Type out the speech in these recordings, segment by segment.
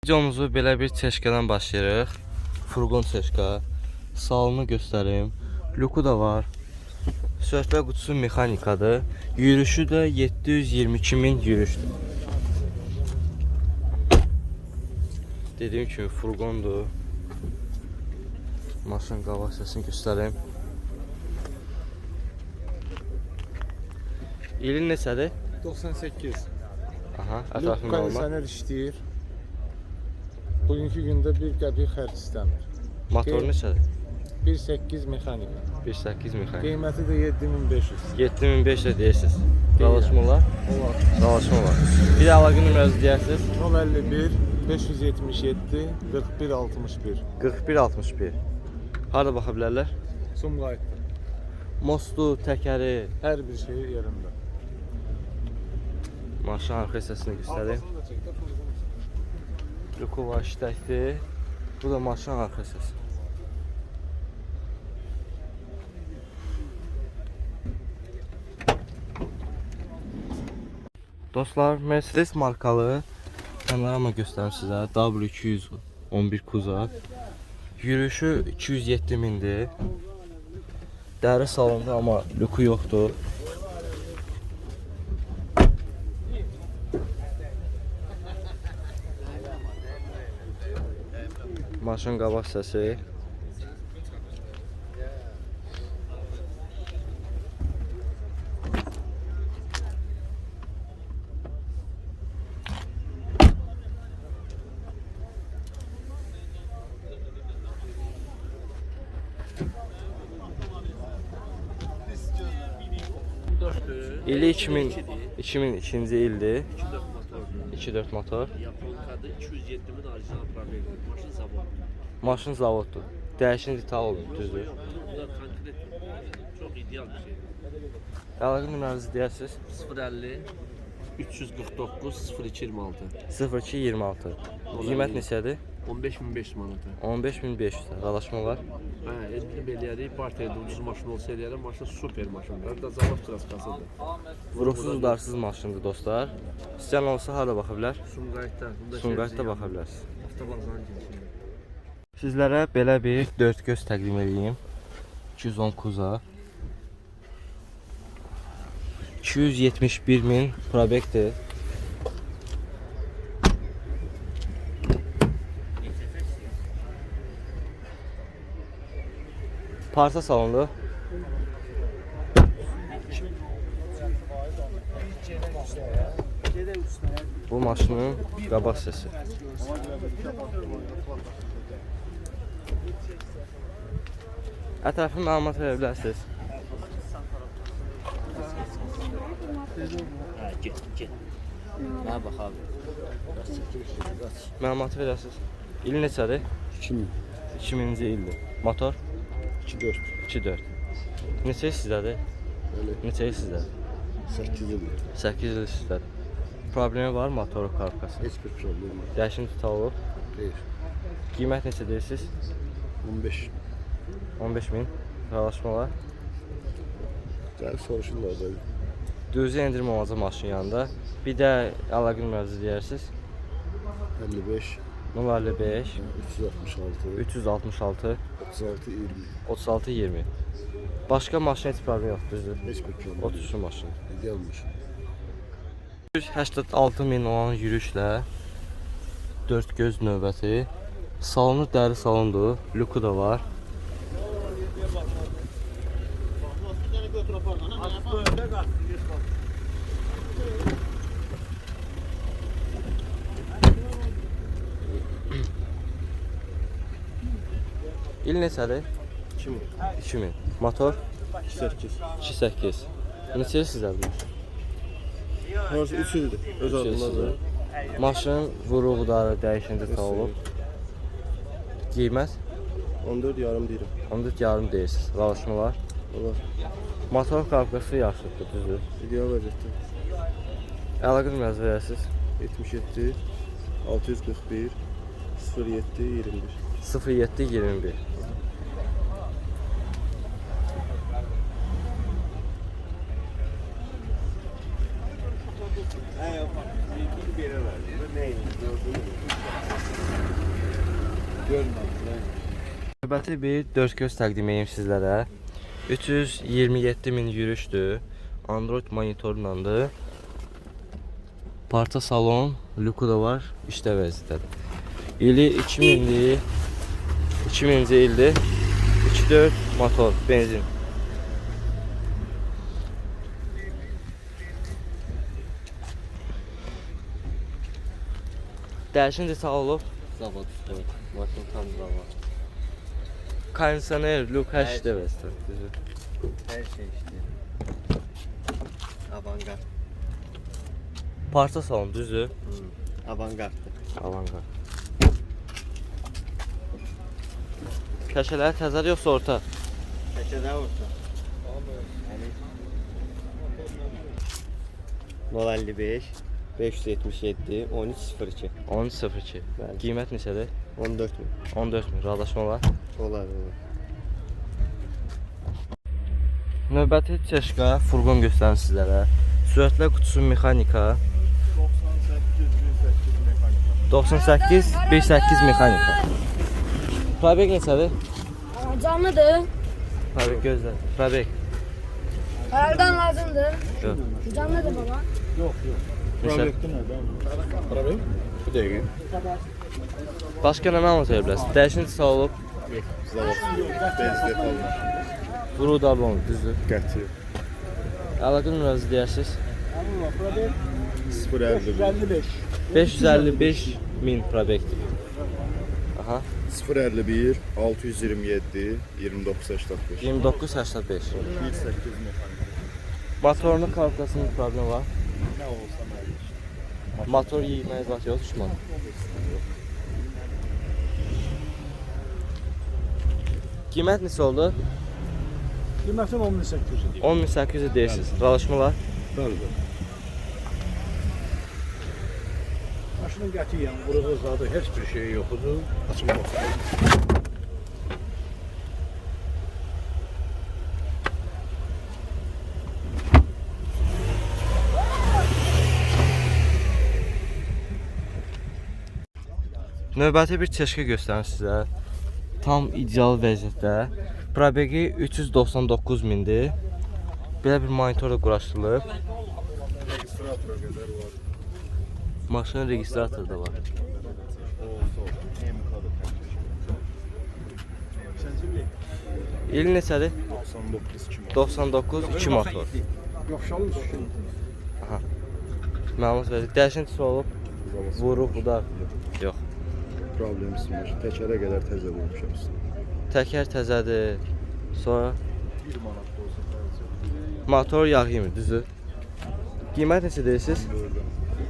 Videomuzu belə bir çeşkədən başlayırıq. Furqon çeşka. Salonu göstərim. Luku da var. Sürətlə qutusu mexanikadır. Yürüşü də 722.000 yürüşdür. Dediyim kimi furqondur. Maşın qabaq səsini göstərim. İlin neçədir? 98. Aha, Lük ətrafında olmaq. kondisioner işləyir. Bugünkü gündə bir qəpik xərc istəmir. Motor neçədir? 1.8 mexanik. 1.8 mexanik. Qiyməti də 7500. 7500 deyirsiniz. Dalaşma olar? Olar. Dalaşma olar. Bir də əlaqə nömrənizi deyərsiniz. 051 577 41 61. 41 61. Harada baxa bilərlər? Sumqayıtda. Mostu, təkəri, Hər bir şey yerində. maşın arxa hissəsini göstəreyim. Luku var, işləkdir. Bu da maşın arxa hissəsi. Dostlar, Mercedes markalı panorama göstərim sizə. W211 Kuza. Yürüyüşü 207.000'dir. Dəri salonda amma luku yoxdur. Maşın qabaq səsi. İli 2002-ci ildir. 2.4 motor. Yaponkadı 207.000 orijinal probel. Maşın zavod. Maşın zavoddur. Dəyişən detal olub, düzdür. Bunlar konkret. Çok ideal bir şey. Əlaqə nömrənizi deyərsiniz. 050 349 0226. 0226. Qiymət neçədir? 15.500 manatı. 15.500. Dalaşma var. Ha, 50 belirli partiyada ucuz maşın olsa eləyərəm. Maşın super maşındır. Da zavod klaskasıdır. Vuruqsuz udarsız maşındır dostlar. İstəyən olsa harada baxa bilər? Sumqayıtda. Sumqayıtda baxa bilərsiniz. Avtobazanın girişində. Sizlərə belə bir dörd göz təqdim edeyim. 210 Kuza. 271.000 probekdir. Parça salondu. Bu maşının qabaq səsi. Ətraflı məlumat verə bilərsiniz. Get. Ha bax abi. Məlumatı verərsiniz. İl neçədir? 2000-ci ildir. Motor? 2.4. Neçə il sizdədir? Neçə il sizdədir? 8 ildir. 8 il sizdədir. Problemi var motoru karkası? Heç bir problem yox. Dəyişim tutal olub. Deyir. Qiymət neçə deyirsiniz? 15. 15.000. Rahalaşma var. Gəlib soruşurlar da. Düzə endirmə olacaq maşın yanında. Bir də əlaqə nömrənizi deyərsiniz. 55 055 366 366 36 20. 36 20. Başqa maşın heç problem yoxdur, düzdür? Heç bir problem. Oturuşlu maşın. İdealmış. 186.000 olan yürüşlə 4 göz növbəti. Salonu dəri salondur. Luku da var. İl neçədir? 2000. Motor? 2.8. Neçə il sizdədir? Harca 3 ildir. Öz adımdadır. Maşın vuruqları dəyişəndə tal olub. Qiymət? 14 yarım deyirəm. 14 yarım deyirsiniz. Rahalaşma var. Olar. Motor qarqası yaxşıdır, düzdür. İdeal vəziyyətdə. Əlaqə nömrənizi verərsiniz. 77 641 07 21. 07 21. Növbəti bir 4 göz təqdim edeyim sizlərə. 327 min yürüşdür. Android monitorundandır. Parça salon, luku da var, işdə vəziyyətədir. İli 2000'dir. 2000-ci ildir. 2.4 motor, benzin. Dəyişinci sağ olub. Zavod üstü. Maşın tam zavod. Kondisioner, luk, hər işdə vəziyyətədir. Her şey işte. Avantgard. Parça salon, düzdür? Avantgarddır. Avantgard. Köşələri təzər yoxsa orta? Şəkədə orta. 055 577 1302 13.02. Bəli. Qiymət neçədir? 14 min. 14.000. Razılaşma olar. Olar, olar. Növbəti çeşka furqon göstərim sizlərə. Sürətlə qutusu mexanika. 98 18 mexanika. Probek neçədir? Canlıdır. Probek gözlə. Probek. Herhalden lazımdır. Yox. Canlıdır baba. Neçə? Bu dəqiqə. Başqa nə məlumat verə bilərsiniz? Dəyişinti sağ olub. Zavod. Benzinet almış. Vuru da bon, düzdür. Qəti. Əlaqə nömrənizi deyərsiniz. 055 555 min probekdir. Aha. 051 627 2985 2985. 18 mexanik. Motorunun karkasının problemi var. Nə olsa mənim. Motor yiyməyə zat yox, düşman. Qiymət neçə oldu? Qiymətin 10.800. 10.800 deyirsiniz. Razılaşmalar? Bəli. Maşının qətiyyən qurğu zadı heç bir şey yoxdur. Açın baxın. Növbəti bir çeşki göstərim sizə. Tam ideal vəziyyətdə. Probegi 399 mindir. Belə bir monitor da quraşdırılıb. Registratora qədər var. Maşının registratoru da var. İl neçədir? 99 2 motor. Yoxşalım düşün. Məlumat verdik. Dəyişintisi olub. Vuruq, bu da yox. Problemimiz var. Təkərə qədər təzə vurmuşam. Təkər təzədir. Sonra 1 manat da olsa təzə. motor yağ yemir, düzdür? Qiymət neçə deyirsiniz?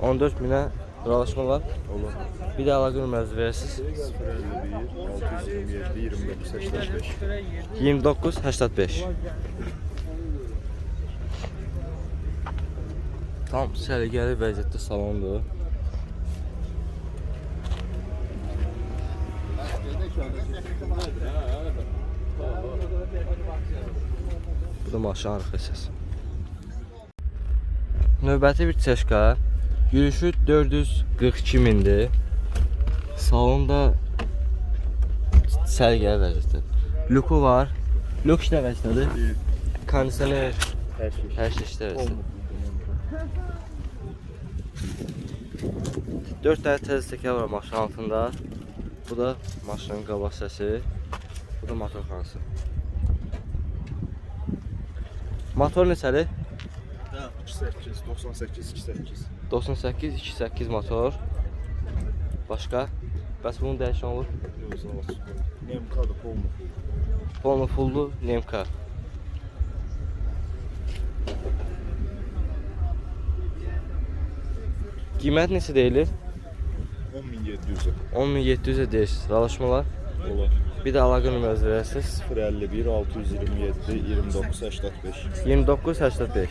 14 minə razılaşma var. Olur. Bir də əlaqə nömrənizi verirsiniz. 051 627 2985 2985. Tam səliqəli vəziyyətdə salondur. Bu da maşın arxa hissəsi. Növbəti bir çeşka. Yürüşü 442 mindir. Salonda səliqəli vəziyyətdə. Luku var. Luk işlə vəziyyətədir. Kondisioner, Hər şey. hər şey işlə vəziyyətdə. 4 dənə təzə təkər var maşın altında. Bu da maşının qabaq səsi. Bu da motor xanası. Motor neçədir? 28 98 28 98 28 motor. Başqa? Bəs bunun dəyişən olur. Nemkadır, polnu. Polnu fullu Nemka. Qiymət neçə deyilir? 10700'e 10.700-ə deyirsiniz. Razılaşmalar. olar. Bir də əlaqə nömrənizi verirsiniz. 051 627 29 85 2985.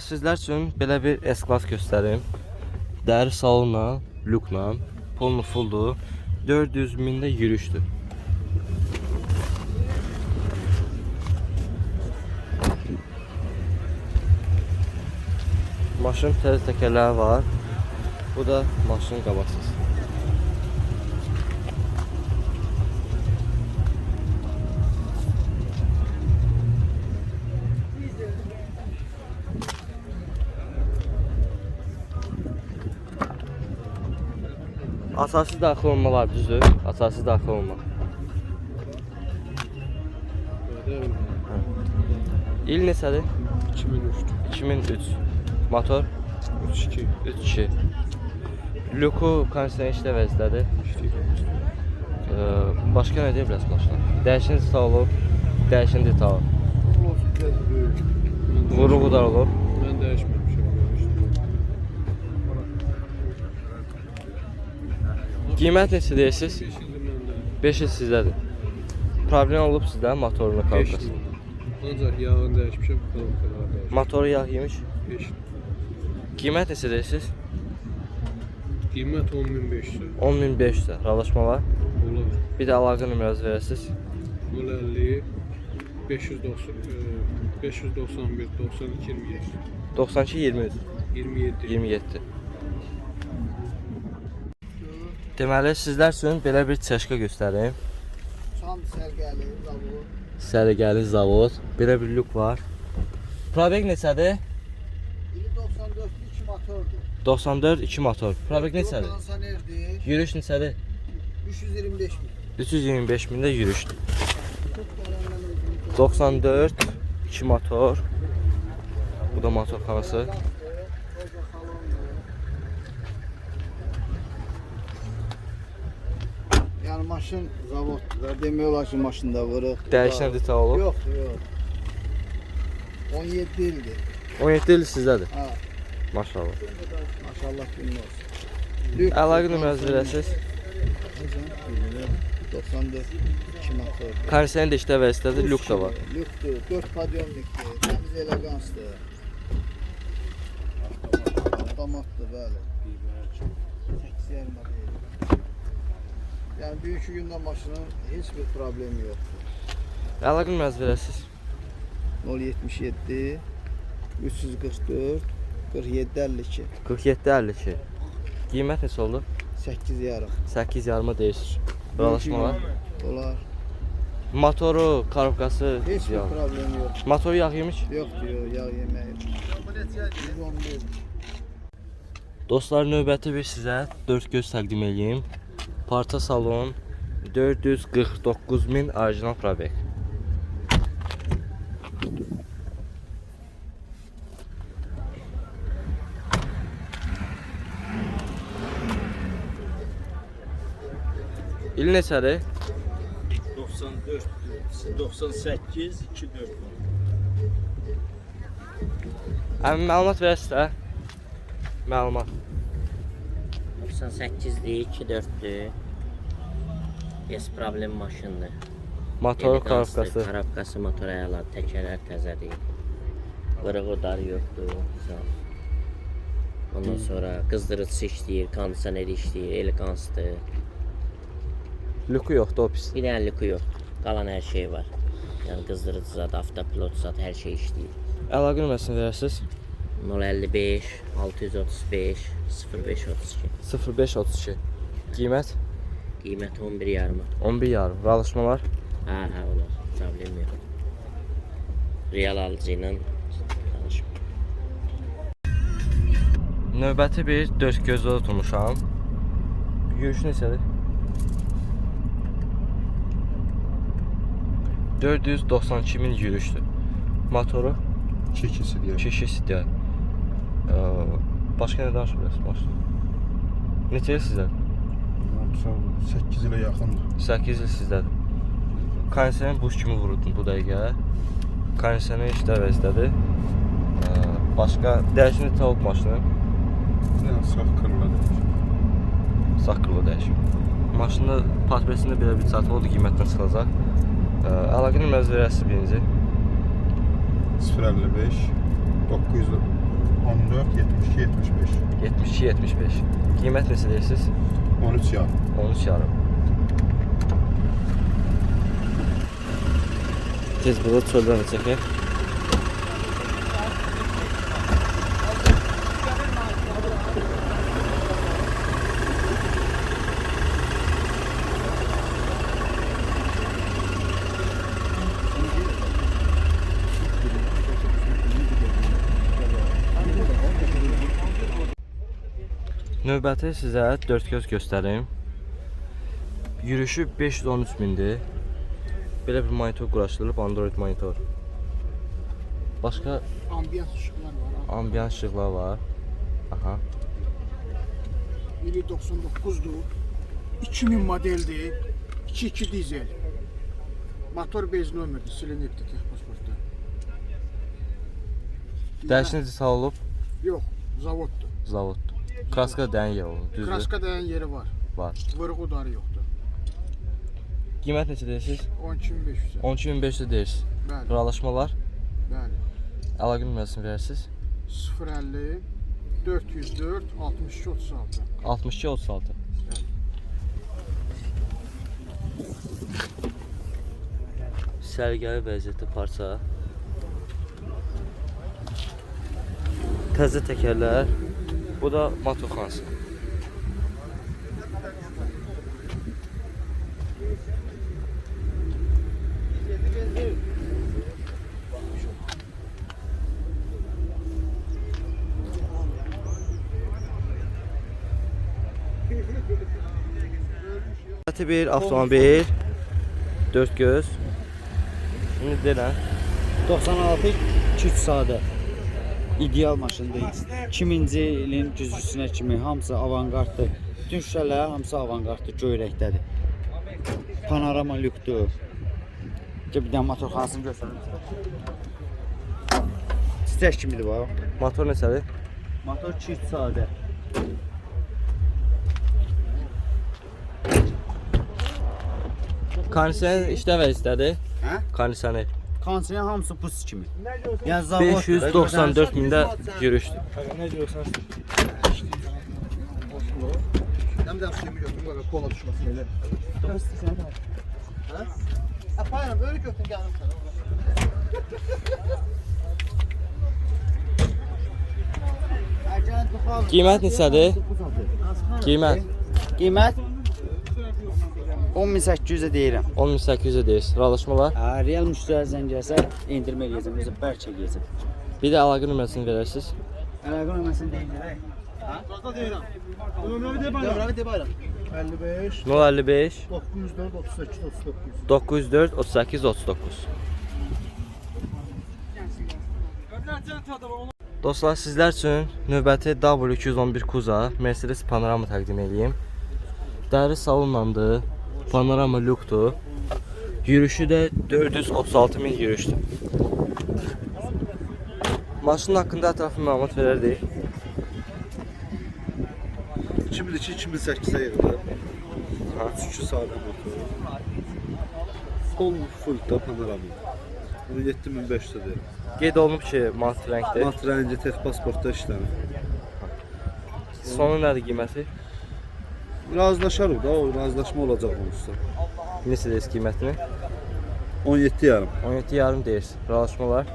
Sizlər üçün belə bir S-Class göstərim. Dəri salonla, lukla, polnu fulldur. 400 mində yürüşdür. Maşının təzə təkərləri var. Bu da maşının qabaqsız. Asasız daxil olma var, düzdür? Asasız daxil olma. İl neçədir? 2003. Motor? 3.2. Luku kondisioner işlə vəzdədir. Başqa nə deyə biləsən maşına? Dəyişən sağ olub, dəyişən detal. Vuru qudar olub. Mən dəyişməmişəm. Qiymət neçə deyirsiniz? 5 il sizdədir. Problem olub sizdə motorun kalkası. Ancaq yağını dəyişmişəm, kalkaları dəyişmişəm. Motoru yağ yemiş. 5. Qiymət neçə deyirsiniz? Qiymət 10.500. 10.500. Razılaşma var. Olar. Bir də əlaqə nömrənizi verəsiniz. 050 591 92 27. 92 23 27. 27. Deməli sizlər üçün belə bir çeşka göstərim. Çam sərgəli, zavod. Sərgəli zavod. Belə bir lük var. Probek neçədir? 94 2 motordur. 94 2 motor. Probek neçədir? Kondisionerdir. Yürüyüş neçədir? 325 min. 325 mində yürüyüşdür. 94 2 motor. Bu da motorxanası. Yəni maşın zavoddur. Demək olar ki, maşında vırıq. Dəyişən detal olub. Yox, yox. 17 ildir. 17 il sizdədir. Ha, Maşallah. maşallah günün olsun. Əlaqə nömrənizi verəsiniz. 94 2 motor. Kondisioner də işlə vəzifədir, lük də var. Lükdür, 4 padyonlikdir, təmiz elegansdır. Avtomatdır, bəli. 8 yarım değil. Yəni büyük gündə maşının heç bir problemi yoxdur. Əlaqə nömrənizi verəsiniz. 077 344 47 52 47 52. Qiymət neçə oldu? 8 yarım. 8 yarıma deyirsiniz. Razılaşma var. Olar. Motoru, karabkası Heç bir yağ. problemi yox. Motoru yağ yemiş. Yoxdur, yox, yağ yeməyi. 111. Dostlar, növbəti bir sizə 4 göz təqdim edeyim. Parça salon 449.000 orijinal probek. İl neçədir? 94, 98, 24. Əmin məlumat verəsiz də. Məlumat. 98'dir, 2.4'dür. Yes problem maşındır. Motoru, Elegansdır, karabkası. Karabkası motor ayarlar, təkərlər təzədir. Qırığı dar yoxdur. Sağ ol. Ondan sonra qızdırıcısı işləyir, kondisioneri işləyir, elegansdır. Lükü yoxdur, o pis. Bir dənə lükü yoxdur. Qalan hər şey var. Yəni qızdırıcı zat, avtopilot zat, hər şey işləyir. Əlaqə nömrəsini verəsiniz. 055 635 0532. 0532. Qiymət Qiymət 11 yarım. 11 yarım. Razılaşma var. Hə, olar. Problem yox. Real alıcı ilə danışım. Növbəti bir 4 gözlə tutmuşam. Yürüyüş neçədir? 492.000 yürüyüşdür. Motoru Çəkisi deyək. 2 istəyər. Başqa nə danışa bilərsiniz maşın? Neçə il sizdədir? 8 ilə yaxındır. 8 il sizdədir. Kondisioner buz kimi vururdun bu dəqiqə. Kondisioner işlə vəzdədir. Başqa dəyişini tavuk maşını. Yəni sağ kırıladır. Saqqılı dəyişim. Maşında patpresində belə bir çatı oldu, qiymətdən çıxacaq. Əlaqə nömrənizi verəsiniz birinci. 055 914 72 75 72 75. Qiymət neçə deyirsiniz? 13 yarım. 13 yarım. Tez burada çöldən çəkək. Növbəti sizə 4 göz göstərim. Yürüşü 513 mindir. Belə bir monitor quraşdırılıb, Android monitor. Başqa Ambiyans ışıqlar var. ambiyans işıqlar var. Aha. 99'dur. 2000 modeldir. 2.2 dizel. Motor bez nömrədir, silinibdir texpasportda. Dəyişiniz sağ olub, Yox, zavoddur. zavoddur. Kraska dən yer olun, düzdür? Kraska dayan yeri var. Var. Vırıq udarı yoxdur. Qiymət neçə deyirsiniz? 12500. 12500 deyirsiniz. Bəli, Razılaşmalar, bəli. əlaqə nömrəsini verirsiniz. 050 404 62 36. 62 36. Sərgəli vəziyyətli parça. Təzə təkərlər. Bu da motorxanası. Bir avtomobil, 4 göz. Şimdi deyilən 96 200 sadə ideal maşındayız. 2000-ci ilin güzgüsünə kimi hamısı avangarddır. Bütün şüşələr hamısı avangarddır, göyrəkdədir. Panorama lükdür. Bir dənə motorxanasını göstərim sizə. Streç kimidir bu? motor neçədir? Motor 200 sadə. Kondisioner işlə vəziyyətdədir. Hə? Kondisioner. Kondisioner hamısı buz kimi. Yəni zavod 594 mində yürüşdü. Ne diyorsan? Hem de suyumu götürün, böyle kola düşmesin öyle. Ha? Payram, öyle götürün geldim sana. Qiymət neçədir? Qiymət Qiymət 10800-ə deyirəm. 10800 deyirsiniz. Razılaşmalar. Real müştəri zəng gəlsə endirmə eləyəcəm, özü bərk eləyəcəm. Bir də əlaqə nömrəsini verərsiniz. Əlaqə nömrəsini deyirəm. Devrami de bayram. 55 055 904 38 39. 904 38 39. Dostlar, sizlər üçün növbəti W211 Kuza Mercedes Panorama təqdim edeyim. Dəri salonlandı, panorama lükdür. Yürüşü də 436 min yürüşdür. Maşının haqqında ətraflı məlumat verərdik. 2002-2008'e yığılır. 3 sadə motor. Son fullda panorama. Bunu 7500 deyir. Qeyd olunub ki, mat rəngdir. Mat rəngi texpasportda işlənir. Sonu nədir qiyməti? Razılaşarıq da, o razılaşma olacaq olursa. Neçə deyirsiniz qiymətini? 17 yarım 17 yarım deyirsiniz. Razılaşmalar.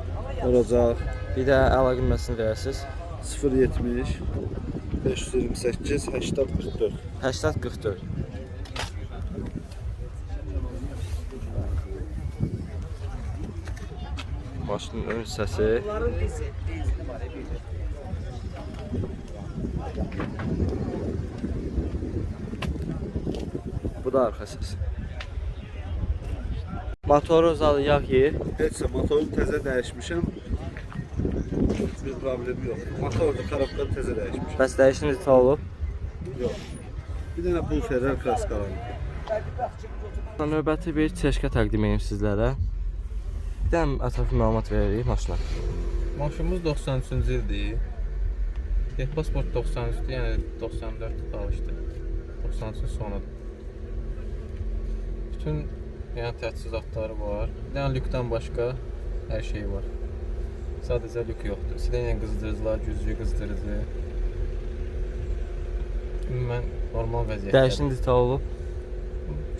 olacaq. Bir də əlaqə nömrəsini verərsiniz. 070 528 8044. 8044. Maşının ön hissəsi. Bu da arxa hissəsi. Motoru zadı yağ yeyir. Heç motoru təzə dəyişmişəm. Bir problemi yox. Motorda tarafları təzə dəyişmişəm. Bəs dəyişiniz ita olub. Yox. Bir dənə bu Ferrer kraskalar. Növbəti bir çeşkə təqdim edeyim sizlərə. Bir dənə ətraflı məlumat veririk maşına. Maşınımız 93-cü ildir. Texpasport 93-dür, yəni 94 qalışdı. 93-ün sonudur. Bütün yəni təchizatları var. Bir dənə lükdən başqa hər şey var. Sadəcə lük yoxdur. Silenya qızdırıcılar, güzgü qızdırıcı. Ümumən normal vəziyyətdə. Dəyişiniz ita olub.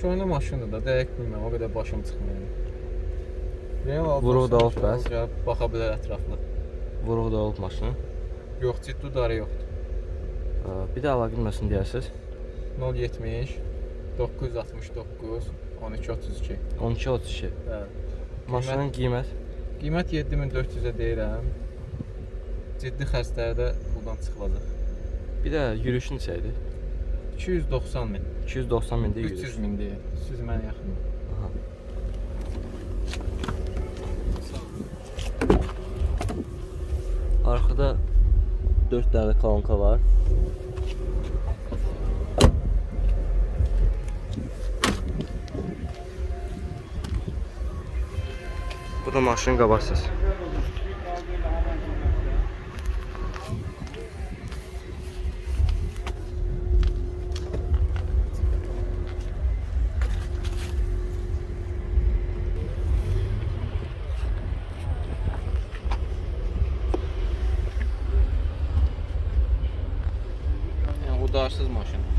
Köhnə maşındır da, dəqiq bilmirəm, o qədər başım çıxmır. Vuruq da olub bəs. Baxa bilər ətraflı. Vuruq da olub maşının. Yox, ciddi udarı yoxdur. Bir də əlaqə nömrəsini deyərsiniz. 070 969 1232. 1232. Bəli. Maşının qiymət Qiymət 7400-ə deyirəm. Ciddi xərclərdə puldan çıxılacaq. Bir də yürüyüş neçəydi? 290 min. 290 mində 300 yürüyüş. min deyə. 300 mənə yaxın. Arkada 4 dənə kolonka var. Bu da maşının qabaq səsi. Yəni udarsız maşın.